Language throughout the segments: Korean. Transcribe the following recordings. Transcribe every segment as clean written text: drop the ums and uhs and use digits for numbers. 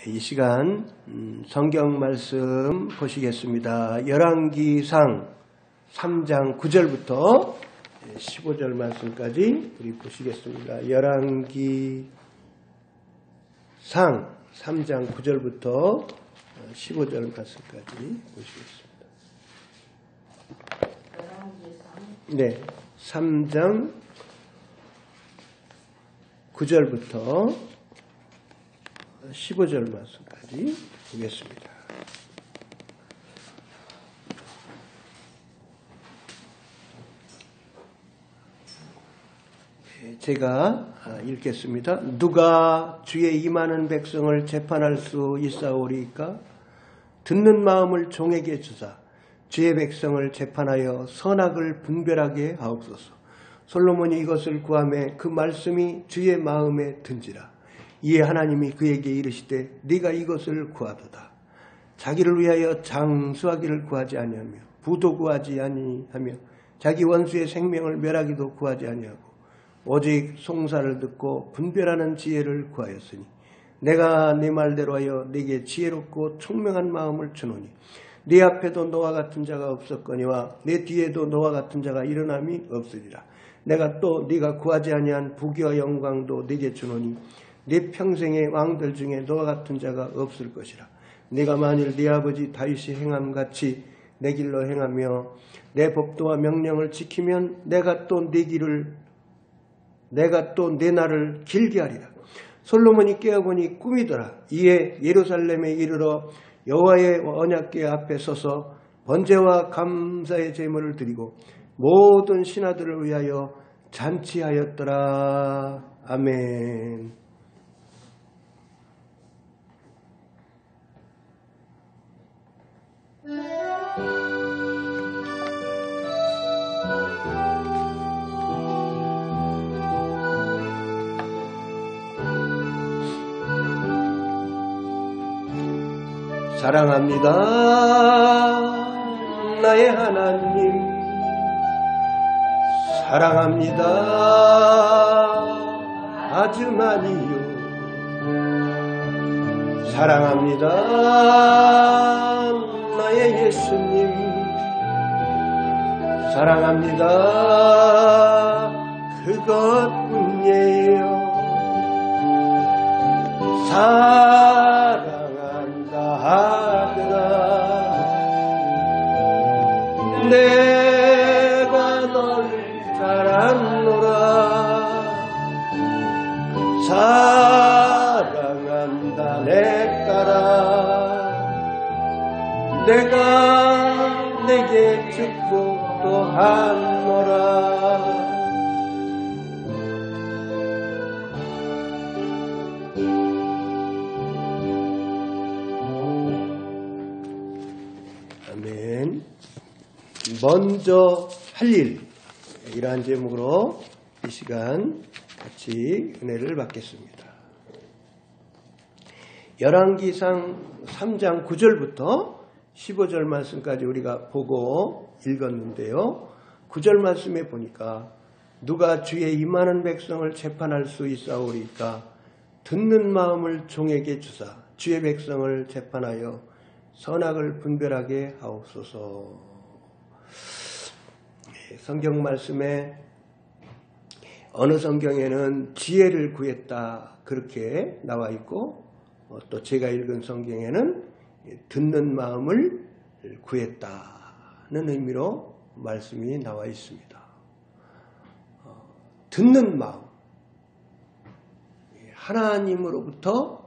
이 시간 성경 말씀 보시겠습니다. 열왕기상 3장 9절부터 15절 말씀까지 우리 보시겠습니다. 열왕기상 3장 9절부터 15절 말씀까지 보시겠습니다. 네, 3장 9절부터 15절 말씀까지 보겠습니다. 제가 읽겠습니다. 누가 주의 임하는 백성을 재판할 수 있사오리까? 듣는 마음을 종에게 주사 주의 백성을 재판하여 선악을 분별하게 하옵소서. 솔로몬이 이것을 구하매 그 말씀이 주의 마음에 든지라. 이에 하나님이 그에게 이르시되 네가 이것을 구하도다. 자기를 위하여 장수하기를 구하지 아니하며 부도 구하지 아니하며 자기 원수의 생명을 멸하기도 구하지 아니하고 오직 송사를 듣고 분별하는 지혜를 구하였으니 내가 네 말대로 하여 네게 지혜롭고 총명한 마음을 주노니 네 앞에도 너와 같은 자가 없었거니와 네 뒤에도 너와 같은 자가 일어남이 없으리라. 내가 또 네가 구하지 아니한 부귀와 영광도 네게 주노니 네 평생의 왕들 중에 너와 같은 자가 없을 것이라. 네가 만일 네 아버지 다윗이 행함같이 내 길로 행하며 내 법도와 명령을 지키면 내가 또 내 날을 길게 하리라. 솔로몬이 깨어보니 꿈이더라. 이에 예루살렘에 이르러 여호와의 언약궤 앞에 서서 번제와 감사의 제물을 드리고 모든 신하들을 위하여 잔치하였더라. 아멘. 사랑합니다. 나의 하나님 사랑합니다. 아주 많이요. 사랑합니다. 나의 예수님 사랑합니다. 그것뿐이에요. 아들아 내가 널 사랑노라. 사랑한다 내 딸아 내가 내게 축복도 하노라. 먼저 할 일, 이러한 제목으로 이 시간 같이 은혜를 받겠습니다. 열왕기상 3장 9절부터 15절 말씀까지 우리가 보고 읽었는데요. 9절 말씀에 보니까 누가 주의 임하는 백성을 재판할 수 있사오리까? 듣는 마음을 종에게 주사 주의 백성을 재판하여 선악을 분별하게 하옵소서. 성경 말씀에 어느 성경에는 지혜를 구했다 그렇게 나와 있고 또 제가 읽은 성경에는 듣는 마음을 구했다는 의미로 말씀이 나와 있습니다. 듣는 마음, 하나님으로부터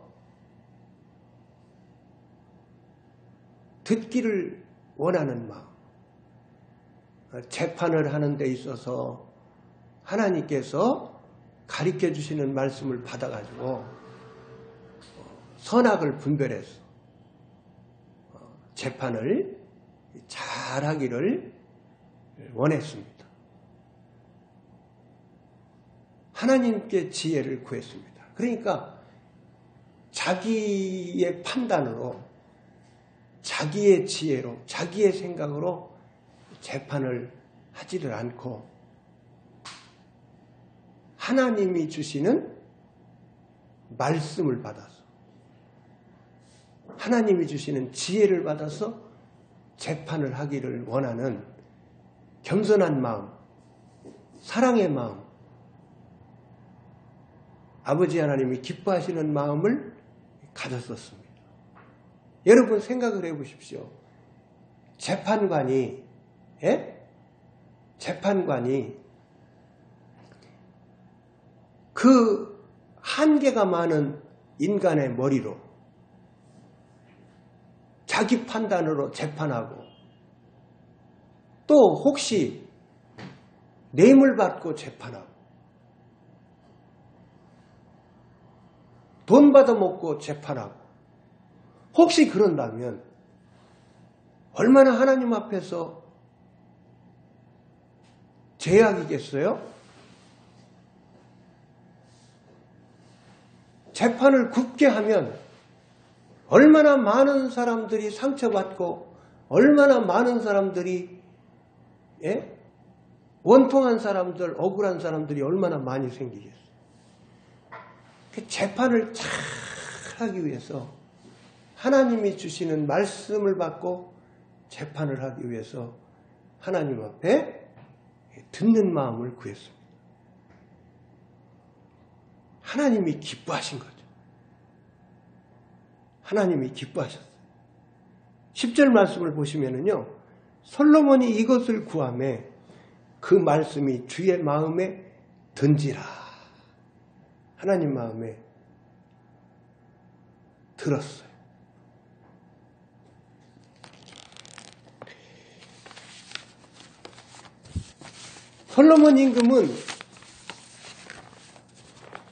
듣기를 원하는 마음, 재판을 하는 데 있어서 하나님께서 가르쳐 주시는 말씀을 받아가지고 선악을 분별해서 재판을 잘하기를 원했습니다. 하나님께 지혜를 구했습니다. 그러니까 자기의 판단으로 자기의 지혜로 자기의 생각으로 재판을 하지를 않고 하나님이 주시는 말씀을 받아서 하나님이 주시는 지혜를 받아서 재판을 하기를 원하는 겸손한 마음, 사랑의 마음, 아버지 하나님이 기뻐하시는 마음을 가졌었습니다. 여러분 생각을 해보십시오. 재판관이 그 한계가 많은 인간의 머리로 자기 판단으로 재판하고 또 혹시 뇌물 받고 재판하고 돈 받아먹고 재판하고 혹시 그런다면 얼마나 하나님 앞에서 죄악이겠어요? 재판을 굽게 하면 얼마나 많은 사람들이 상처받고 얼마나 많은 사람들이 원통한 사람들, 억울한 사람들이 얼마나 많이 생기겠어요. 그 재판을 잘 하기 위해서 하나님이 주시는 말씀을 받고 재판을 하기 위해서 하나님 앞에 듣는 마음을 구했습니다. 하나님이 기뻐하신 거죠. 하나님이 기뻐하셨어요. 10절 말씀을 보시면은요, 솔로몬이 이것을 구하매 그 말씀이 주의 마음에 든지라. 하나님 마음에 들었어요. 솔로몬 임금은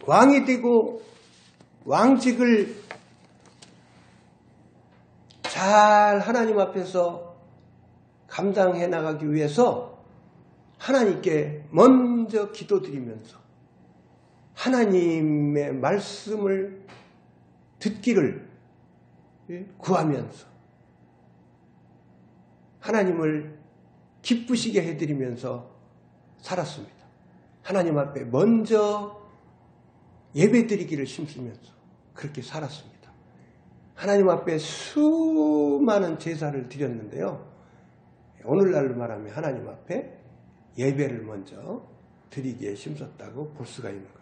왕이 되고 왕직을 잘 하나님 앞에서 감당해 나가기 위해서 하나님께 먼저 기도드리면서 하나님의 말씀을 듣기를 구하면서 하나님을 기쁘시게 해드리면서 살았습니다. 하나님 앞에 먼저 예배드리기를 힘쓰면서 그렇게 살았습니다. 하나님 앞에 수많은 제사를 드렸는데요. 오늘날로 말하면 하나님 앞에 예배를 먼저 드리기에 힘썼다고 볼 수가 있는 거죠.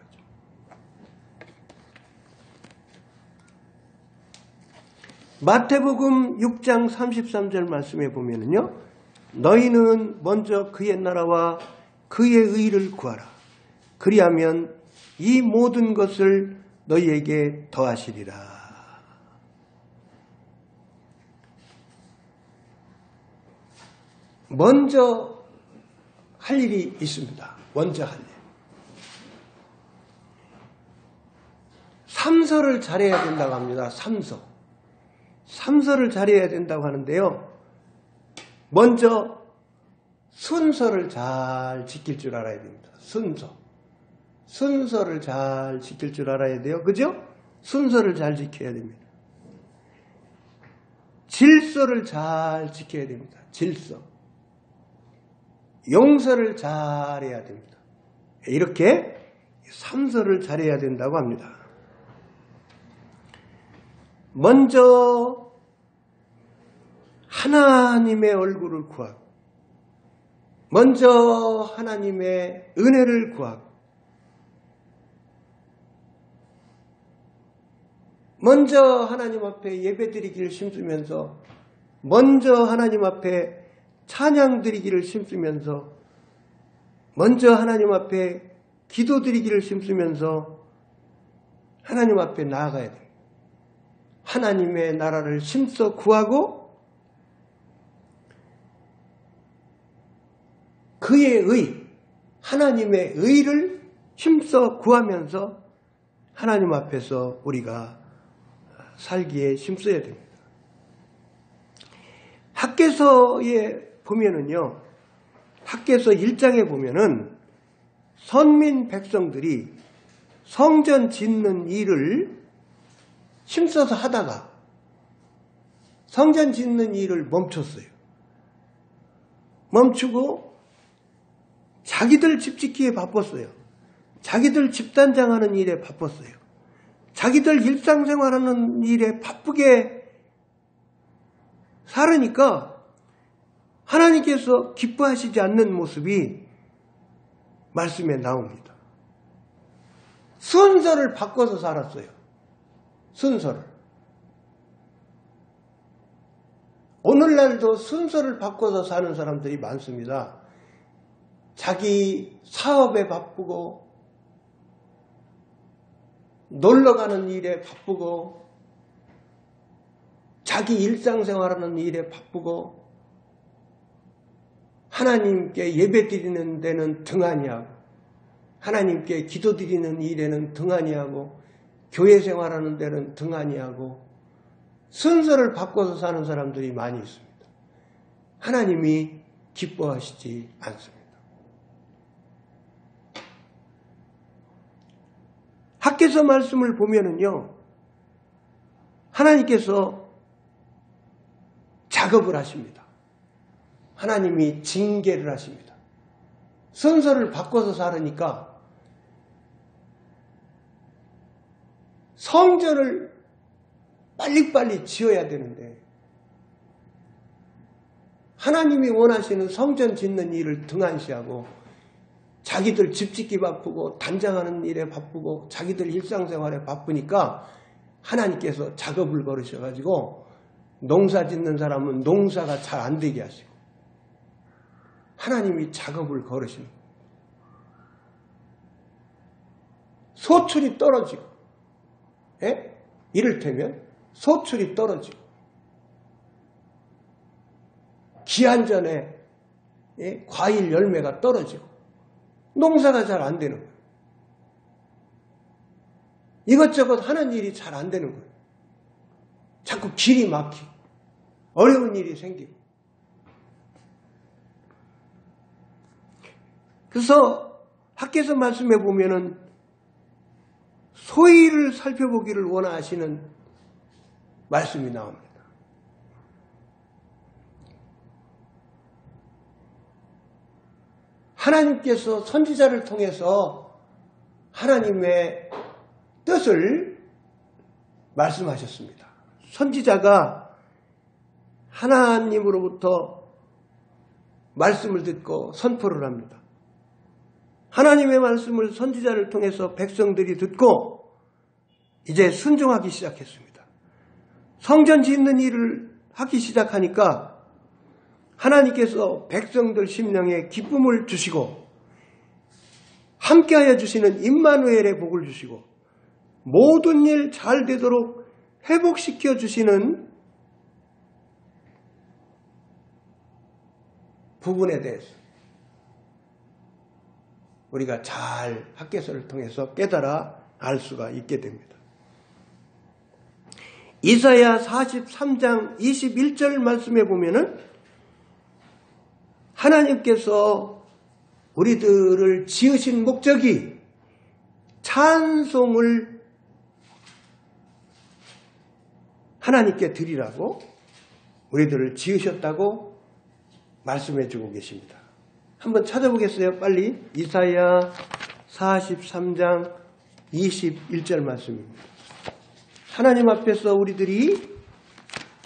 마태복음 6장 33절 말씀에 보면은요, 너희는 먼저 그의 나라와 그의 의를 구하라. 그리하면 이 모든 것을 너희에게 더하시리라. 먼저 할 일이 있습니다. 먼저 할 일. 삼서를 잘해야 된다고 합니다. 삼서를 잘해야 된다고 하는데요. 먼저 순서를 잘 지킬 줄 알아야 됩니다. 순서를 잘 지킬 줄 알아야 돼요. 그죠? 순서를 잘 지켜야 됩니다. 질서를 잘 지켜야 됩니다. 질서. 용서를 잘해야 됩니다. 이렇게 삼서를 잘해야 된다고 합니다. 먼저 하나님의 얼굴을 구하고 먼저 하나님의 은혜를 구하고 먼저 하나님 앞에 예배드리기를 힘쓰면서 먼저 하나님 앞에 찬양드리기를 힘쓰면서 먼저 하나님 앞에 기도드리기를 힘쓰면서 하나님 앞에 나아가야 돼요. 하나님의 나라를 힘써 구하고 그의 의, 하나님의 의를 힘써 구하면서 하나님 앞에서 우리가 살기에 힘써야 됩니다. 학개서에 보면은요, 학개서 1장에 보면은 선민 백성들이 성전 짓는 일을 힘써서 하다가 성전 짓는 일을 멈췄어요. 멈추고 자기들 집 짓기에 바빴어요. 자기들 집단장하는 일에 바빴어요. 자기들 일상생활하는 일에 바쁘게 살으니까 하나님께서 기뻐하시지 않는 모습이 말씀에 나옵니다. 순서를 바꿔서 살았어요. 순서를. 오늘날도 순서를 바꿔서 사는 사람들이 많습니다. 자기 사업에 바쁘고 놀러가는 일에 바쁘고 자기 일상생활하는 일에 바쁘고 하나님께 예배드리는 데는 등한히하고 하나님께 기도드리는 일에는 등한히하고 교회 생활하는 데는 등한히하고 순서를 바꿔서 사는 사람들이 많이 있습니다. 하나님이 기뻐하시지 않습니다. 학개서 말씀을 보면은요, 하나님께서 작업을 하십니다. 하나님이 징계를 하십니다. 순서를 바꿔서 살으니까 성전을 빨리빨리 지어야 되는데 하나님이 원하시는 성전 짓는 일을 등한시하고 자기들 집 짓기 바쁘고 단장하는 일에 바쁘고 자기들 일상생활에 바쁘니까 하나님께서 작업을 걸으셔가지고 농사 짓는 사람은 농사가 잘 안 되게 하시고 하나님이 작업을 걸으시는 거예요. 소출이 떨어지고 이를테면 소출이 떨어지고 기한 전에 과일 열매가 떨어지고 농사가 잘 안 되는 거예요. 이것저것 하는 일이 잘 안 되는 거예요. 자꾸 길이 막히고 어려운 일이 생기고. 그래서 학개서 말씀에 보면은 소위를 살펴보기를 원하시는 말씀이 나옵니다. 하나님께서 선지자를 통해서 하나님의 뜻을 말씀하셨습니다. 선지자가 하나님으로부터 말씀을 듣고 선포를 합니다. 하나님의 말씀을 선지자를 통해서 백성들이 듣고 이제 순종하기 시작했습니다. 성전 짓는 일을 하기 시작하니까 하나님께서 백성들 심령에 기쁨을 주시고 함께하여 주시는 임마누엘의 복을 주시고 모든 일 잘 되도록 회복시켜 주시는 부분에 대해서 우리가 잘 학개서를 통해서 깨달아 알 수가 있게 됩니다. 이사야 43장 21절 말씀에 보면은 하나님께서 우리들을 지으신 목적이 찬송을 하나님께 드리라고 우리들을 지으셨다고 말씀해 주고 계십니다. 한번 찾아보겠어요? 빨리. 이사야 43장 21절 말씀입니다. 하나님 앞에서 우리들이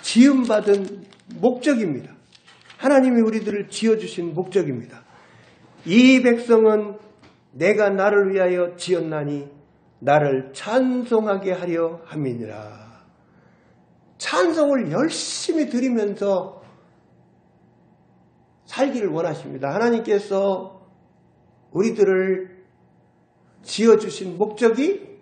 지음받은 목적입니다. 하나님이 우리들을 지어주신 목적입니다. 이 백성은 내가 나를 위하여 지었나니 나를 찬송하게 하려 함이니라. 찬송을 열심히 드리면서 살기를 원하십니다. 하나님께서 우리들을 지어주신 목적이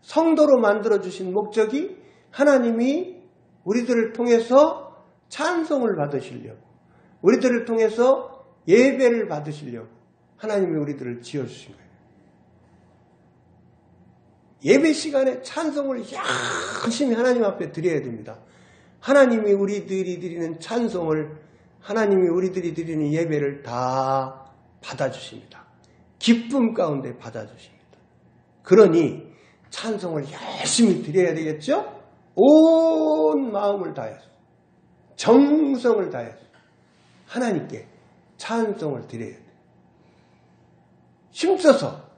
성도로 만들어주신 목적이 하나님이 우리들을 통해서 찬송을 받으시려고 우리들을 통해서 예배를 받으시려고 하나님이 우리들을 지어주신 거예요. 예배 시간에 찬송을 열심히 하나님 앞에 드려야 됩니다. 하나님이 우리들이 드리는 찬송을 하나님이 우리들이 드리는 예배를 다 받아주십니다. 기쁨 가운데 받아주십니다. 그러니 찬송을 열심히 드려야 되겠죠? 온 마음을 다해서 정성을 다해서 하나님께 찬송을 드려야 돼요. 힘써서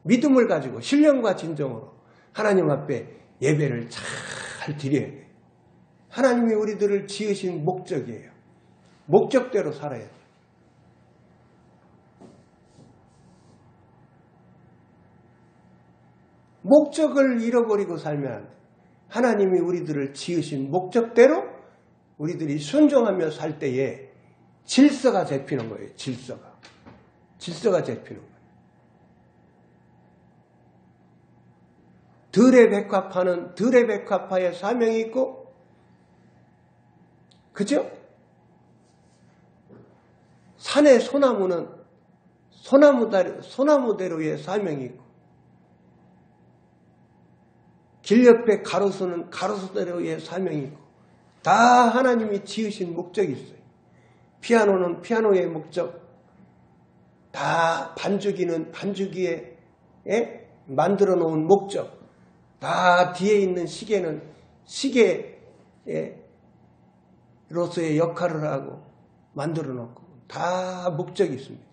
믿음을 가지고 신령과 진정으로 하나님 앞에 예배를 잘 드려야 돼요. 하나님이 우리들을 지으신 목적이에요. 목적대로 살아야 돼요. 목적을 잃어버리고 살면 안 돼요. 하나님이 우리들을 지으신 목적대로 우리들이 순종하며 살 때에 질서가 잡히는 거예요. 질서가 잡히는 거예요. 들의 백합화는 들의 백합화의 사명이 있고, 그죠? 산의 소나무는 소나무대로의 사명이 있고, 길 옆에 가로수는 가로수대로의 사명이 있고, 다 하나님이 지으신 목적이 있어요. 피아노는 피아노의 목적, 다 반주기는 반주기에 만들어 놓은 목적, 다 뒤에 있는 시계는 시계로서의 역할을 하고 만들어 놓고 다 목적이 있습니다.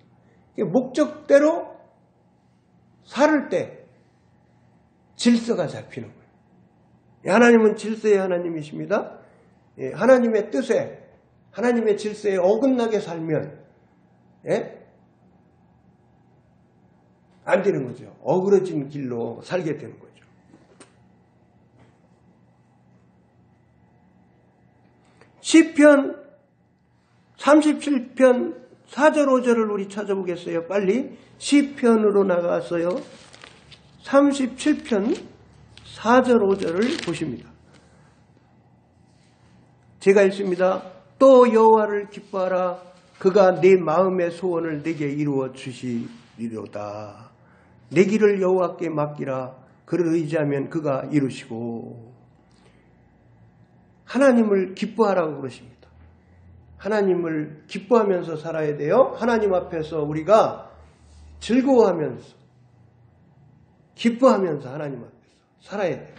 목적대로 살을 때 질서가 잡히는 거예요. 하나님은 질서의 하나님이십니다. 하나님의 뜻에, 하나님의 질서에 어긋나게 살면 안 되는 거죠. 어그러진 길로 살게 되는 거죠. 시편 37편 4절 5절을 우리 찾아보겠어요. 빨리 시편으로 나가서요. 37편 4절 5절을 보십니다. 제가 읽습니다. 또 여호와를 기뻐하라. 그가 내 마음의 소원을 내게 이루어 주시리로다. 내 길을 여호와께 맡기라. 그를 의지하면 그가 이루시고. 하나님을 기뻐하라고 그러십니다. 하나님을 기뻐하면서 살아야 돼요. 하나님 앞에서 우리가 즐거워하면서 기뻐하면서 하나님 앞에서 살아야 돼요.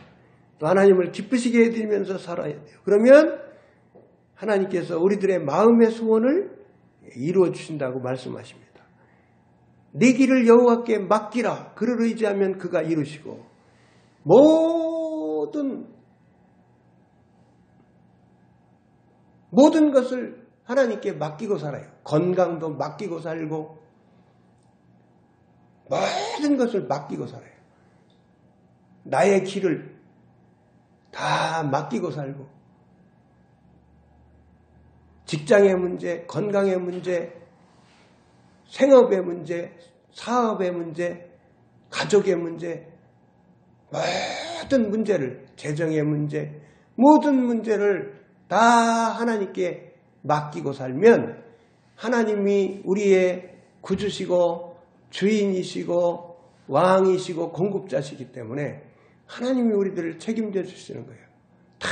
또 하나님을 기쁘시게 해드리면서 살아야 돼요. 그러면 하나님께서 우리들의 마음의 소원을 이루어 주신다고 말씀하십니다. 내 길을 여호와께 맡기라. 그를 의지하면 그가 이루시고. 모든 것을 하나님께 맡기고 살아요. 건강도 맡기고 살고 모든 것을 맡기고 살아요. 나의 길을 다 맡기고 살고 직장의 문제, 건강의 문제, 생업의 문제, 사업의 문제, 가족의 문제, 모든 문제를, 재정의 문제, 모든 문제를 다 하나님께 맡기고 살면 하나님이 우리의 구주시고 주인이시고 왕이시고 공급자시기 때문에 하나님이 우리들을 책임져 주시는 거예요. 다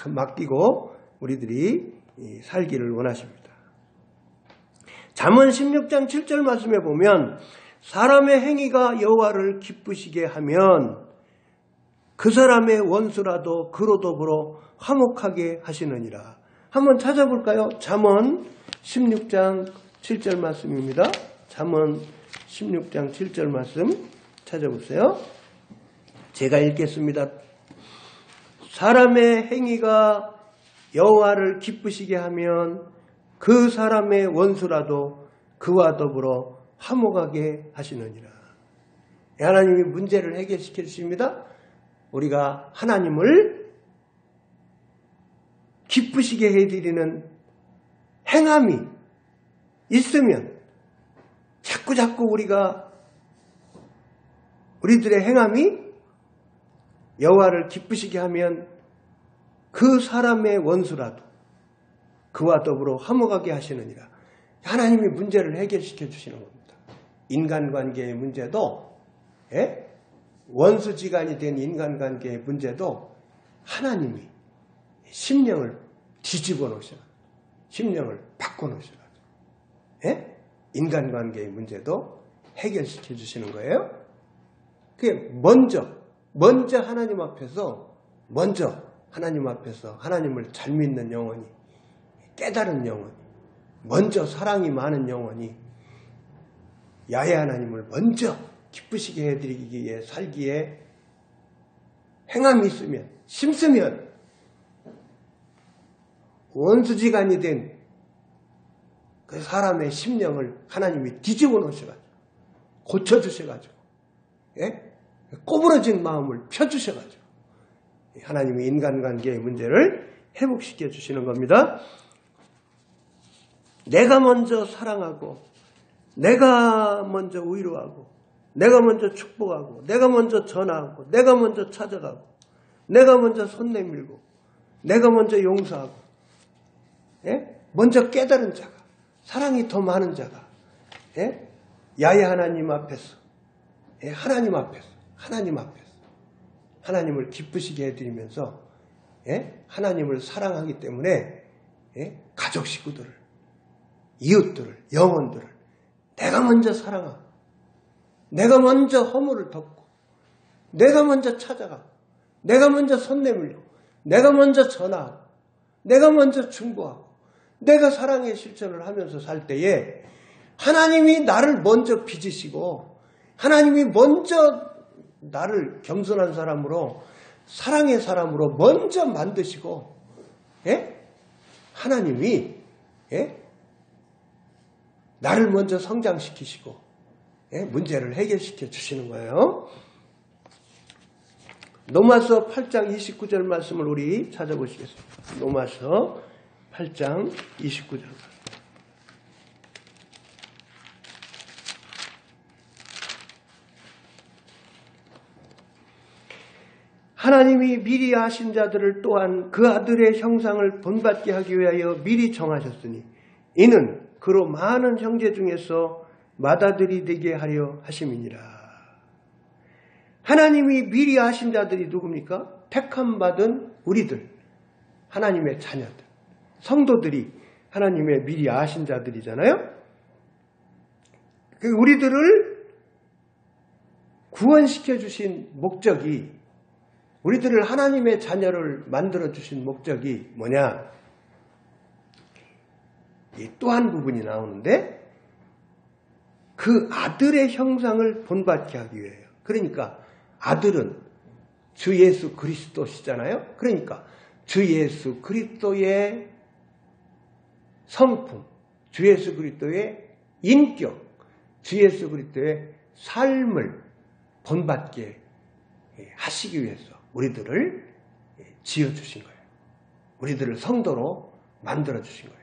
맡기고 우리들이 살기를 원하십니다. 잠언 16장 7절 말씀에 보면 사람의 행위가 여호와를 기쁘시게 하면 그 사람의 원수라도 그로 더불어 화목하게 하시느니라. 한번 찾아볼까요? 잠언 16장 7절 말씀입니다. 잠언 16장 7절 말씀 찾아보세요. 제가 읽겠습니다. 사람의 행위가 여호와를 기쁘시게 하면 그 사람의 원수라도 그와 더불어 화목하게 하시느니라. 하나님이 문제를 해결시켜 주십니다. 우리가 하나님을 기쁘시게 해드리는 행함이 있으면 자꾸 우리들의 행함이 여호와를 기쁘시게 하면 그 사람의 원수라도 그와 더불어 화목하게 하시느니라. 하나님이 문제를 해결시켜 주시는 겁니다. 인간관계의 문제도 원수지간이 된 인간관계의 문제도 하나님이 심령을 뒤집어 놓으셔. 심령을 바꿔 놓으셔. 인간관계의 문제도 해결시켜 주시는 거예요. 그게 먼저 하나님 앞에서 하나님을 잘 믿는 영혼이, 깨달은 영혼이, 먼저 사랑이 많은 영혼이 야훼 하나님을 먼저 기쁘시게 해드리기 위해 살기에 행함이 있으면, 심으면 원수지간이 된 그 사람의 심령을 하나님이 뒤집어 놓으셔가지고 고쳐주셔가지고 예? 꼬부러진 마음을 펴주셔가지고 하나님이 인간관계의 문제를 회복시켜 주시는 겁니다. 내가 먼저 사랑하고 내가 먼저 위로하고 내가 먼저 축복하고 내가 먼저 전하고 내가 먼저 찾아가고 내가 먼저 손 내밀고 내가 먼저 용서하고 예? 먼저 깨달은 자가 사랑이 더 많은 자가 예? 야훼 하나님 앞에서 예? 하나님 앞에서 하나님을 기쁘시게 해드리면서 예? 하나님을 사랑하기 때문에 예? 가족 식구들을 이웃들을 영혼들을 내가 먼저 사랑하고 내가 먼저 허물을 덮고 내가 먼저 찾아가고 내가 먼저 손 내밀고 내가 먼저 전하고 내가 먼저 중보하고 내가 사랑의 실천을 하면서 살 때에 하나님이 나를 먼저 빚으시고 하나님이 먼저 나를 겸손한 사람으로 사랑의 사람으로 먼저 만드시고 예? 하나님이 예? 나를 먼저 성장시키시고 예? 문제를 해결시켜 주시는 거예요. 로마서 8장 29절 말씀을 우리 찾아보시겠습니다. 로마서 8장 29절. 하나님이 미리 아신 자들을 또한 그 아들의 형상을 본받게 하기 위하여 미리 정하셨으니 이는 그로 많은 형제 중에서 맏아들이 되게 하려 하심이니라. 하나님이 미리 아신 자들이 누굽니까? 택함받은 우리들, 하나님의 자녀들, 성도들이 하나님의 미리 아신 자들이잖아요. 그 우리들을 구원시켜 주신 목적이, 우리들을 하나님의 자녀를 만들어 주신 목적이 뭐냐? 또 한 부분이 나오는데 그 아들의 형상을 본받게 하기 위해요. 그러니까 아들은 주 예수 그리스도시잖아요. 그러니까 주 예수 그리스도의 성품, 주 예수 그리스도의 인격, 주 예수 그리스도의 삶을 본받게 하시기 위해서 우리들을 지어주신 거예요. 우리들을 성도로 만들어주신 거예요.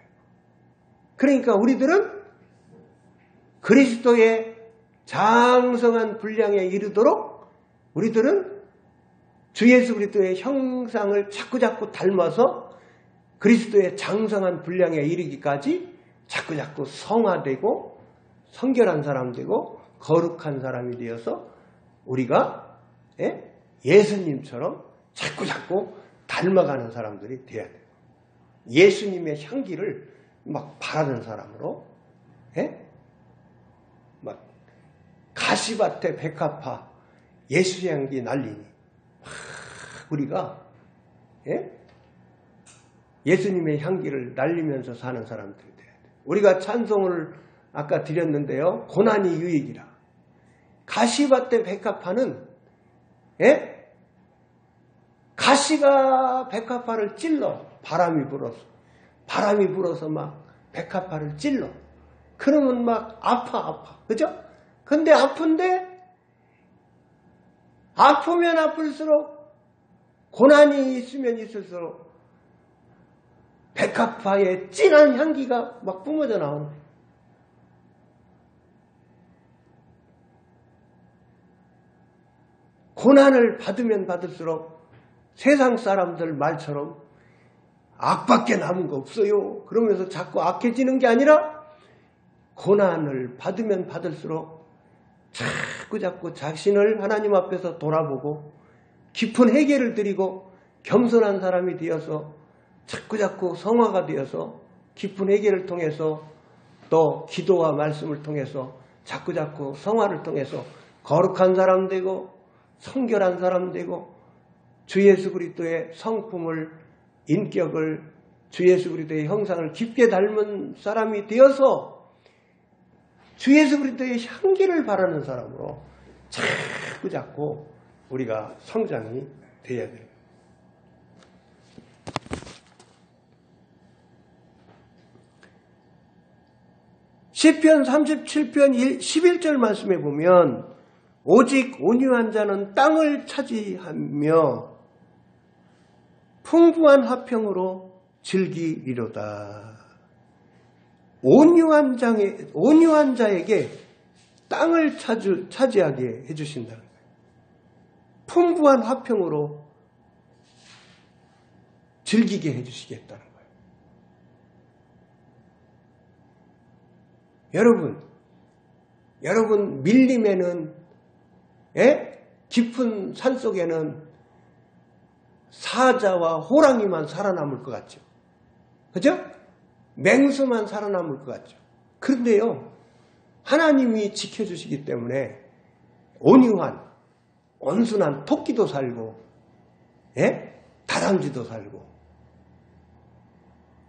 그러니까 우리들은 그리스도의 장성한 분량에 이르도록 우리들은 주 예수 그리스도의 형상을 자꾸자꾸 닮아서 그리스도의 장성한 분량에 이르기까지 자꾸자꾸 성화되고 성결한 사람 되고 거룩한 사람이 되어서 우리가 예수님처럼 자꾸자꾸 닮아가는 사람들이 돼야 돼요. 예수님의 향기를 막 바라는 사람으로 막 가시밭에 백합화 예수의 향기 날리니 우리가 예수님의 향기를 날리면서 사는 사람들이 돼야 돼요. 우리가 찬송을 아까 드렸는데요. 고난이 유익이라. 가시밭에 백합화는 가시가 백합화를 찔러 바람이 불어서 막 백합화를 찔러. 그러면 막 아파. 그죠? 근데 아픈데 아프면 아플수록 고난이 있으면 있을수록 백합화의 진한 향기가 막 뿜어져 나오는 거예요. 고난을 받으면 받을수록 세상 사람들 말처럼 악밖에 남은 거 없어요. 그러면서 자꾸 악해지는 게 아니라 고난을 받으면 받을수록 자꾸 자신을 하나님 앞에서 돌아보고 깊은 회개를 드리고 겸손한 사람이 되어서 자꾸 성화가 되어서 깊은 회개를 통해서 또 기도와 말씀을 통해서 자꾸 성화를 통해서 거룩한 사람 되고 성결한 사람 되고 주 예수 그리스도의 성품을 인격을 주 예수 그리스도의 형상을 깊게 닮은 사람이 되어서 주 예수 그리스도의 향기를 바라는 사람으로 자꾸 우리가 성장이 돼야 돼요. 시편 37편 11절 말씀에 보면 오직 온유한 자는 땅을 차지하며 풍부한 화평으로 즐기리로다. 온유한 자에게 땅을 차지하게 해주신다는 거예요. 풍부한 화평으로 즐기게 해주시겠다는 거예요. 여러분 밀림에는 깊은 산속에는 사자와 호랑이만 살아남을 것 같죠. 그죠? 맹수만 살아남을 것 같죠. 그런데요, 하나님이 지켜주시기 때문에 온유한, 온순한 토끼도 살고, 다람쥐도 살고,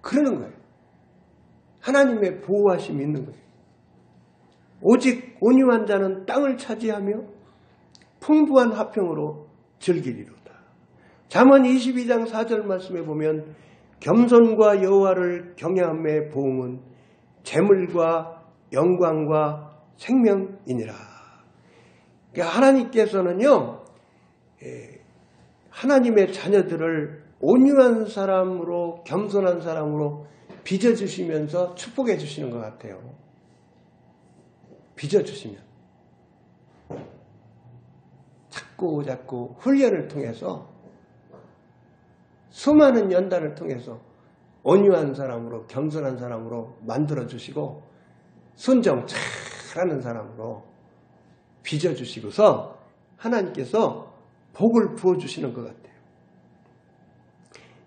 그러는 거예요. 하나님의 보호하심이 있는 거예요. 오직 온유한 자는 땅을 차지하며 풍부한 화평으로 즐기리로다. 잠언 22장 4절 말씀에 보면 겸손과 여호와를 경외함의 보응은 재물과 영광과 생명이니라. 그러니까 하나님께서는요, 하나님의 자녀들을 온유한 사람으로, 겸손한 사람으로 빚어주시면서 축복해 주시는 것 같아요. 빚어주시면. 자꾸 훈련을 통해서, 수많은 연단을 통해서 온유한 사람으로, 겸손한 사람으로 만들어주시고 순종 잘하는 사람으로 빚어주시고서 하나님께서 복을 부어주시는 것 같아요.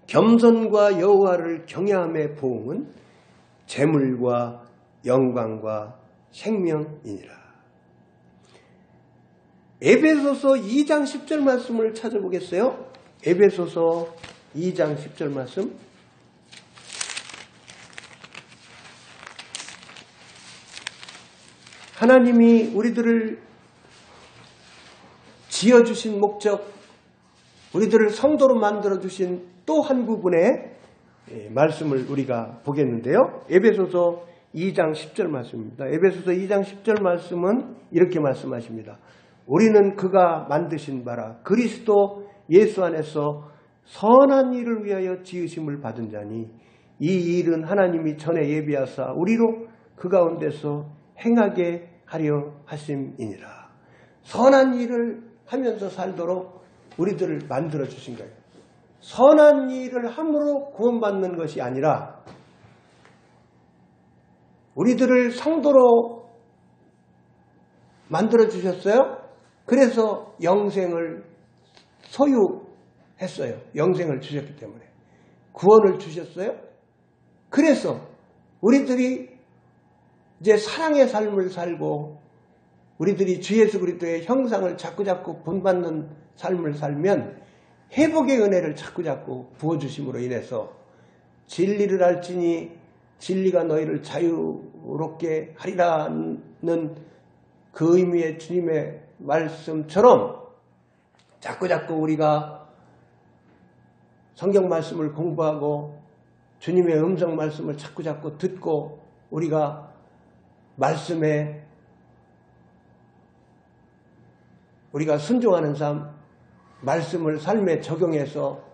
겸손과 여호와를 경외함의 보응은 재물과 영광과 생명이니라. 에베소서 2장 10절 말씀을 찾아보겠어요? 에베소서 2장 10절 말씀. 하나님이 우리들을 지어주신 목적, 우리들을 성도로 만들어주신 또 한 부분의 말씀을 우리가 보겠는데요. 에베소서 2장 10절 말씀입니다. 에베소서 2장 10절 말씀은 이렇게 말씀하십니다. 우리는 그가 만드신 바라 그리스도 예수 안에서 선한 일을 위하여 지으심을 받은 자니 이 일은 하나님이 전에 예비하사 우리로 그 가운데서 행하게 하려 하심이니라. 선한 일을 하면서 살도록 우리들을 만들어 주신 거예요. 선한 일을 함으로 구원받는 것이 아니라 우리들을 성도로 만들어 주셨어요. 그래서 영생을 소유했어요. 영생을 주셨기 때문에. 구원을 주셨어요. 그래서 우리들이 이제 사랑의 삶을 살고 우리들이 주 예수 그리스도의 형상을 자꾸자꾸 본받는 삶을 살면 회복의 은혜를 자꾸자꾸 부어주심으로 인해서 진리를 알지니 진리가 너희를 자유롭게 하리라는 그 의미의 주님의 말씀처럼 자꾸자꾸 우리가 성경 말씀을 공부하고 주님의 음성 말씀을 자꾸자꾸 듣고 우리가 말씀에 우리가 순종하는 삶, 말씀을 삶에 적용해서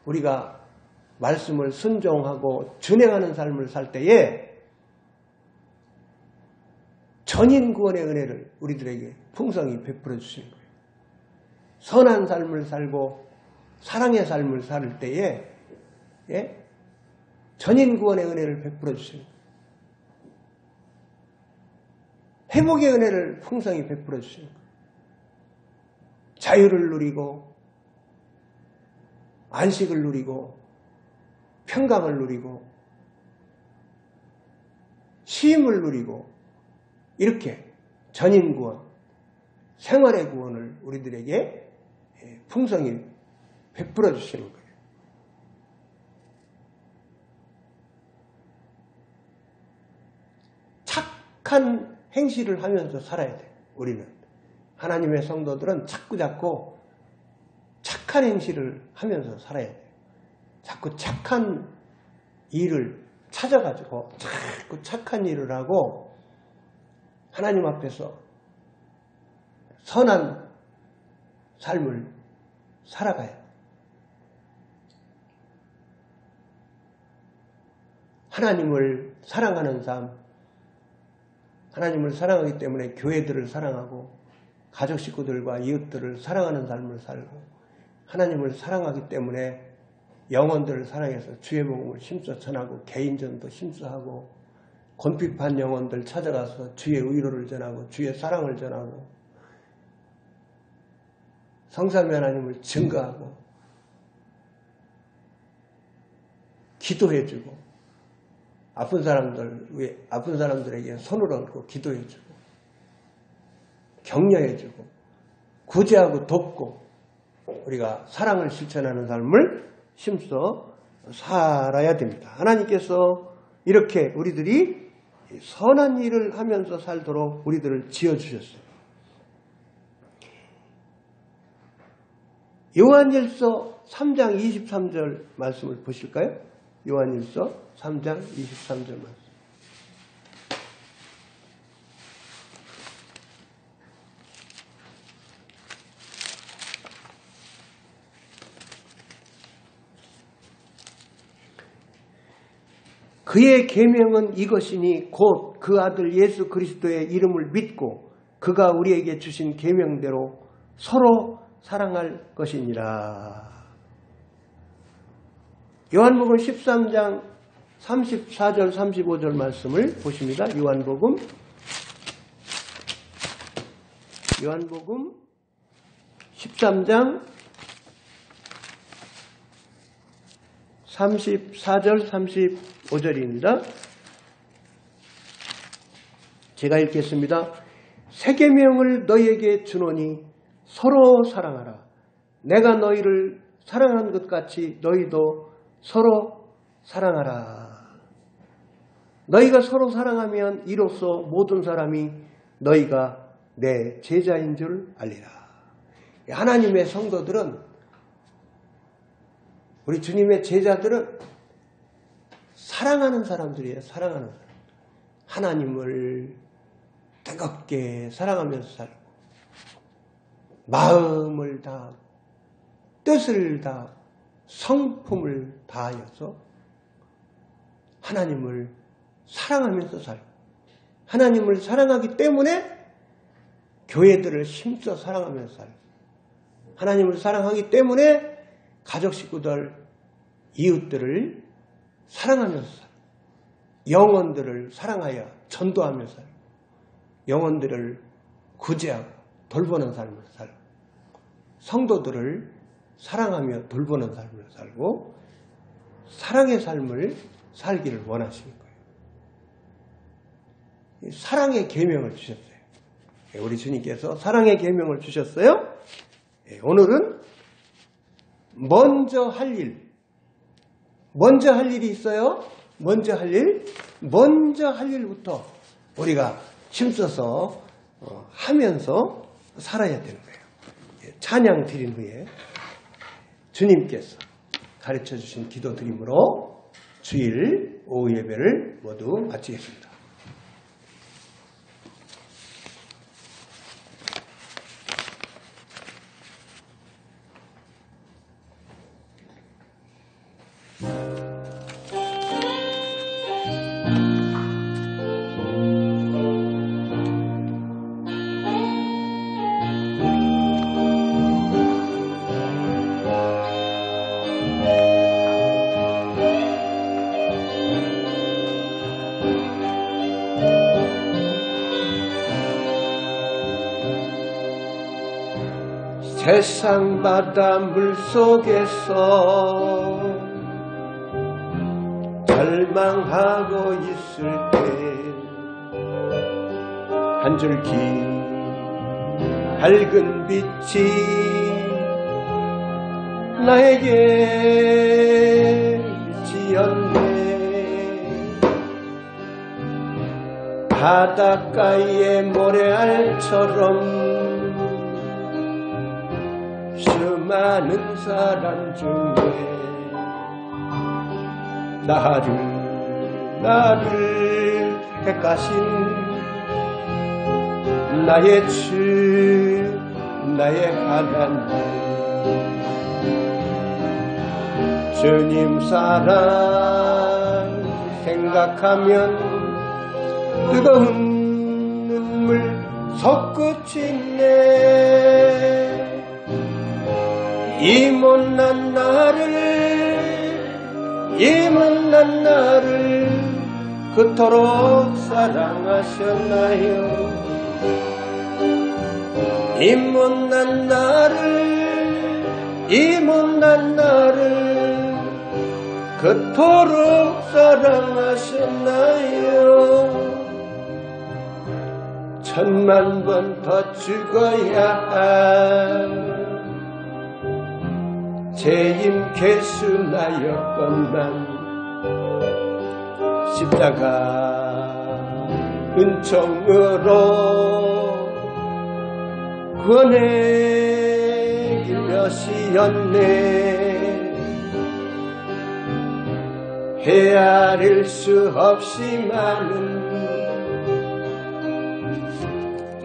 우리가 말씀을 순종하고 준행하는 삶을 살 때에 전인 구원의 은혜를 우리들에게 풍성히 베풀어 주시는 거예요. 선한 삶을 살고 사랑의 삶을 살 때에 전인 구원의 은혜를 베풀어 주시는 거예요. 회복의 은혜를 풍성히 베풀어 주시는 거예요. 자유를 누리고 안식을 누리고 평강을 누리고 쉼을 누리고 이렇게 전인 구원, 생활의 구원을 우리들에게 풍성히 베풀어 주시는 거예요. 착한 행실을 하면서 살아야 돼요. 우리는. 하나님의 성도들은 자꾸자꾸 착한 행실을 하면서 살아야 돼요. 자꾸 착한 일을 찾아가지고 자꾸 착한 일을 하고 하나님 앞에서 선한 삶을 살아가야 돼. 하나님을 사랑하는 삶, 하나님을 사랑하기 때문에 교회들을 사랑하고 가족 식구들과 이웃들을 사랑하는 삶을 살고, 하나님을 사랑하기 때문에 영혼들을 사랑해서 주의 복음을 힘써 전하고 개인전도 힘써 하고 곤핍한 영혼들 찾아가서 주의 의로를 전하고 주의 사랑을 전하고 성삼위 하나님을 증거하고 기도해주고 아픈 사람들에게 손을 얹고 기도해주고 격려해주고 구제하고 돕고 우리가 사랑을 실천하는 삶을 힘써 살아야 됩니다. 하나님께서 이렇게 우리들이 선한 일을 하면서 살도록 우리들을 지어주셨어요. 요한일서 3장 23절 말씀을 보실까요? 요한일서 3장 23절 말씀. 그의 계명은 이것이니 곧 그 아들 예수 그리스도의 이름을 믿고 그가 우리에게 주신 계명대로 서로 사랑할 것이니라. 요한복음 13장 34절 35절 말씀을 보십니다. 요한복음 13장 34절 35절입니다. 제가 읽겠습니다. 새 계명을 너희에게 주노니 서로 사랑하라. 내가 너희를 사랑한 것 같이 너희도 서로 사랑하라. 너희가 서로 사랑하면 이로써 모든 사람이 너희가 내 제자인 줄 알리라. 하나님의 성도들은, 우리 주님의 제자들은 사랑하는 사람들이에요. 사랑하는 사람. 하나님을 뜨겁게 사랑하면서 살고 마음을 다, 뜻을 다, 성품을 다하여서 하나님을 사랑하면서 살고, 하나님을 사랑하기 때문에 교회들을 힘써 사랑하면서 살고, 하나님을 사랑하기 때문에 가족 식구들, 이웃들을 사랑하면서 살고, 영혼들을 사랑하여 전도하면서 살고, 영혼들을 구제하고 돌보는 삶을 살고, 성도들을 사랑하며 돌보는 삶을 살고, 사랑의 삶을 살기를 원하시는 거예요. 사랑의 계명을 주셨어요. 우리 주님께서 사랑의 계명을 주셨어요. 오늘은 먼저 할 일이 있어요. 먼저 할 일부터 우리가 힘써서 하면서 살아야 되는 거예요. 찬양 드린 후에 주님께서 가르쳐 주신 기도 드림으로 주일 오후 예배를 모두 마치겠습니다. 세상 바닷물 속에서 절망하고 있을 때 한 줄기 밝은 빛이 나에게 비치었네. 바닷가의 모래알처럼 수많은 사람 중에 나를 택하신 나의 주 나의 하나님 주님 사랑 생각하면 뜨거운 눈물 솟구치네. 이 못난 나를 그토록 사랑하셨나요? 이 못난 나를 그토록 사랑하셨나요? 천만 번 더 죽어야 죄인 개수나였건만 십자가 은총으로 구원의 일몇이었네. 헤아릴 수 없이 많은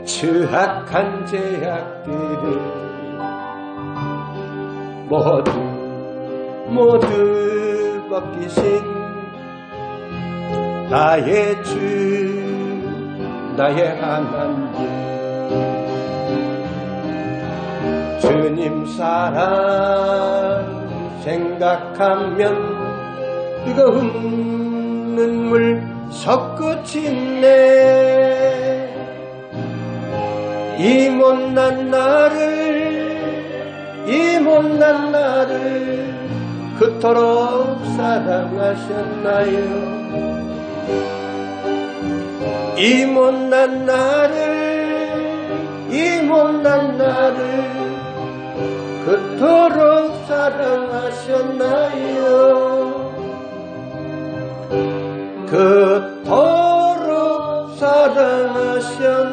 추악한 죄악들을 모두 벗기신 나의 주 나의 하나님 주님 사랑 생각하면 뜨거운 눈물 솟구치네. 이 못난 나를 그토록 사랑하셨나요? 이 못난 나를 그토록 사랑하셨나요? 그토록 사랑하셨나요?